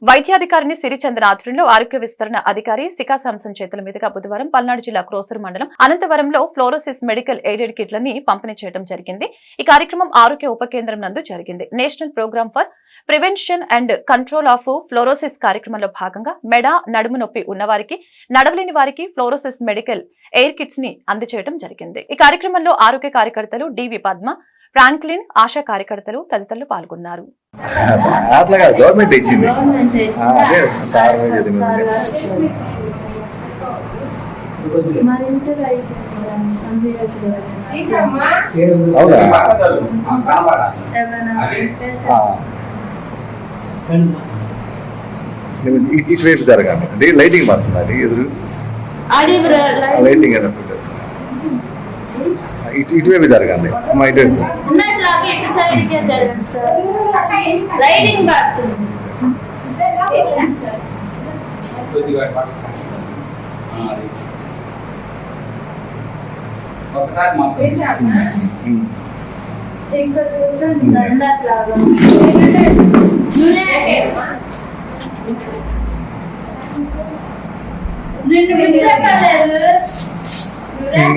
వైద్యాధికారిని సిరిచందన ఆధ్వర్యంలో ఆరోగ్య విస్తరణ అధికారి శిఖా శాంసన్ చేతుల మీదుగా బుధవారం పల్నాడు జిల్లా క్రోసూరు మండలం అనంతవరంలో ఫ్లోరోసిస్ మెడికల్ ఎయిడెడ్ కిట్లని పంపిణీ చేయడం జరిగింది. ఈ కార్యక్రమం ఆరోగ్య ఉప కేంద్రం నందు జరిగింది. National programme for prevention and control of fluorosis కార్యక్రమంలో భాగంగా మెడ నడుము నొప్పి ఉన్నవారికి, నడవలేని వారికి ఫ్లోరోసిస్ మెడికల్ ఎయిర్ కిట్స్ ని అందజేయడం జరిగింది. ఈ కార్యక్రమంలో ఆరోగ్య కార్యకర్తలు డివి పద్మ, ఫ్రాంక్లిన్, ఆశా కార్యకర్తలు తదితరులు పాల్గొన్నారు. గవర్నమెంట్ ఇచ్చింది. ఇటువైపు జరగాలి అంటే లైటింగ్ మారుతుంది ఎదురు లైటింగ్ ఇటువైపు జరగాలి అమ్మా ఇటువైపు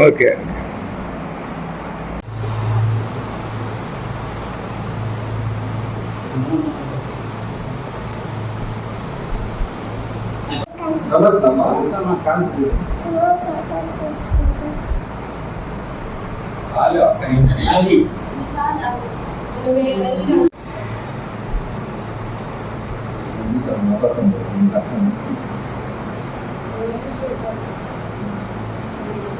ఓకే.